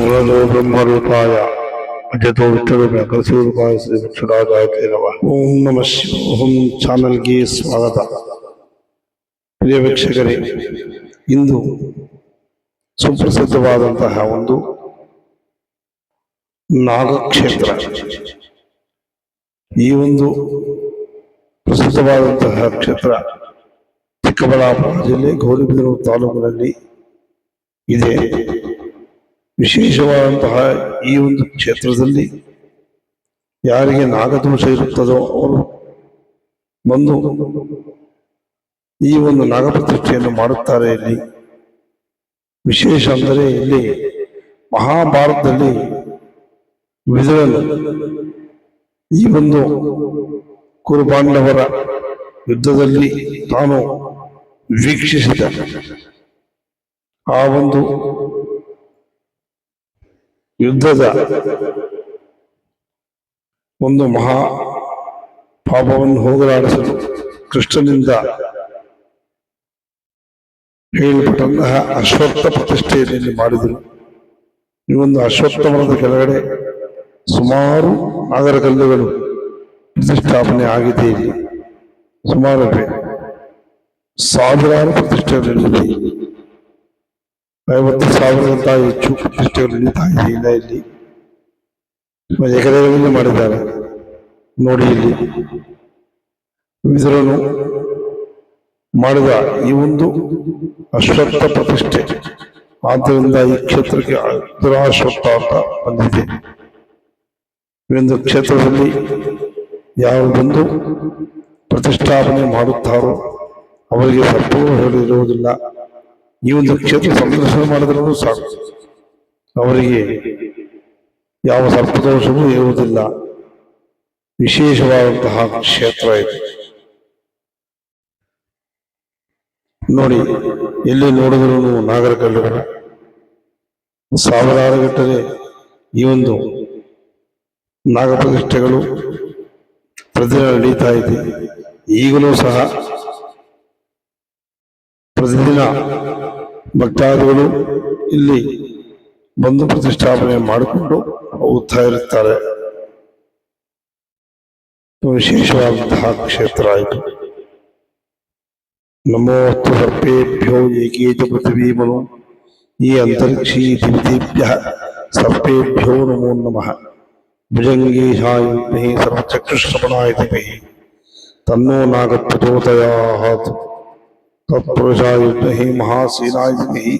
ಮೂಲದೋ ಬ್ರಹ್ಮರೂಪಾಯ ಅಜತೋ ವಿಠಲೂಪಾಯ ಶ್ರೀ ವಿಠುರಾಜಾಯ ನಮಃ. ಓಂ ನಮಃ ಶಿವಾಯ. ಓಂ ಚಾನಲ್ಗೆ ಸ್ವಾಗತ. ಪ್ರಿಯ ವೀಕ್ಷಕರೇ, ಇಂದು ಸುಪ್ರಸಿದ್ಧವಾದಂತಹ ಒಂದು ನಾಗಕ್ಷೇತ್ರ. ಈ ಒಂದು ಪ್ರಸಿದ್ಧವಾದಂತಹ ಕ್ಷೇತ್ರ ಚಿಕ್ಕಬಳ್ಳಾಪುರ ಜಿಲ್ಲೆ ಗೌರಿಬಿದನೂರು ತಾಲೂಕಿನಲ್ಲಿ ಇದೆ. ವಿಶೇಷವಾದಂತಹ ಈ ಒಂದು ಕ್ಷೇತ್ರದಲ್ಲಿ ಯಾರಿಗೆ ನಾಗದೋಷ ಇರುತ್ತದೋ ಅವರು ಬಂದು ಈ ಒಂದು ನಾಗಪ್ರತಿಷ್ಠೆಯನ್ನು ಮಾಡುತ್ತಾರೆ. ಇಲ್ಲಿ ವಿಶೇಷ ಅಂದರೆ ಇಲ್ಲಿ ಮಹಾಭಾರತದಲ್ಲಿ ವಿದುರನು ಈ ಒಂದು ಕುರುಪಾಂಡವರ ಯುದ್ಧದಲ್ಲಿ ತಾನು ವೀಕ್ಷಿಸಿದ ಆ ಒಂದು ಯುದ್ಧದ ಒಂದು ಮಹಾ ಪಾಪವನ್ನು ಹೋಗಲಾಡಿಸಲು ಕೃಷ್ಣನಿಂದ ಹೇಳಲ್ಪಟ್ಟಂತಹ ಅಶ್ವತ್ಥ ಪ್ರತಿಷ್ಠೆಯಲ್ಲಿ ಮಾಡಿದರು. ಈ ಒಂದು ಅಶ್ವತ್ಥ ಮರದ ಕೆಳಗಡೆ ಸುಮಾರು ನಾಗರಕಲ್ಲುಗಳು ಪ್ರತಿಷ್ಠಾಪನೆ ಆಗಿದೆ. ಇಲ್ಲಿ ಸುಮಾರು ಸಾವಿರಾರು ಪ್ರತಿಷ್ಠೆಗಳಿವೆ. 50,000ಕ್ಕಿಂತ ಹೆಚ್ಚು ಪ್ರತಿಷ್ಠೆಗಳು ನಡೀತಾ ಇದೆ. ಇಲ್ಲಿ ಎಕರೆಗಳಲ್ಲಿ ಮಾಡಿದ್ದಾರೆ ನೋಡಿ. ಇಲ್ಲಿ ವಿದುರನು ಮಾಡಿದ ಈ ಒಂದು ಅಶ್ವತ್ಥ ಪ್ರತಿಷ್ಠೆ, ಆದ್ದರಿಂದ ಈ ಕ್ಷೇತ್ರಕ್ಕೆ ಅಶ್ವತ್ಥ ಅಂತ ಬಂದಿದೆ. ಈ ಒಂದು ಕ್ಷೇತ್ರದಲ್ಲಿ ಯಾವ ಬಂದು ಪ್ರತಿಷ್ಠಾಪನೆ ಮಾಡುತ್ತಾರೋ ಅವರಿಗೆ ಸರ್ಪದೋಷಗಳು ಇರುವುದಿಲ್ಲ. ಈ ಒಂದು ಕ್ಷೇತ್ರ ಸಂದರ್ಶನ ಮಾಡಿದ್ರೂ ಸಾಕು, ಅವರಿಗೆ ಯಾವ ಸರ್ಪದೋಷವೂ ಇರುವುದಿಲ್ಲ. ವಿಶೇಷವಾದಂತಹ ಕ್ಷೇತ್ರ ಇದೆ ನೋಡಿ. ಎಲ್ಲಿ ನೋಡಿದ್ರು ನಾಗರಕಲ್ಲುಗಳ ಸಾವಿರಾರು ಗಟ್ಟಲೆ ಈ ಒಂದು ನಾಗಪ್ರತಿಷ್ಠೆಗಳು ಪ್ರತಿದಿನ ನಡೀತಾ ಇದೆ. ಈಗಲೂ ಸಹ ಪ್ರತಿದಿನ ಭಕ್ತಾದಿಗಳು ಇಲ್ಲಿ ಬಂದು ಪ್ರತಿಷ್ಠಾಪನೆ ಮಾಡಿಕೊಂಡು ಹೋಗುತ್ತಾ ಇರುತ್ತಾರೆ. ವಿಶೇಷವಾದಂತಹ ಕ್ಷೇತ್ರ ಇದು. ನಮೋಸ್ತು ಸರ್ಪೇಭ್ಯೋ ಏಕೇಚ ಪೃಥಿವೀ ಮನು ಈ ಅಂತರಿಕ್ಷೀ ದಿವ್ಯೇಭ್ಯಃ ಸರ್ಪೇಭ್ಯೋ ನಮೋ ನಮಃ. ಭುಜಂಗೇಶಾಯ ವಿದ್ಮಹೇ ಸರ್ವಚಕ್ಷುಶ್ರವಣಾಯ ಧೀಮಹಿ ತನ್ನೋ ನಾಗಪ್ರಚೋದಯಾತ್. ತತ್ಪುರುಷಾಯ ವಿದ್ಮಹೇ ಮಹಾಸೇನಾಯ ಧೀಮಹಿ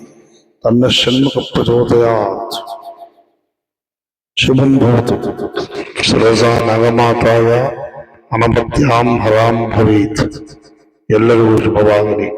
ತನ್ನಃ ಷಣ್ಮುಖ ಪ್ರಚೋದಯಾತ್. ಶುಭಂ ಭವತು. ಸರಸಾ ನಾಗಮಾತಾಯ ಅನಮತ್ಯಾಂ ಹರಾಂ ಭವೇತ್. ಎಲ್ಲರಿಗೂ ಶುಭವಾಗಲಿ.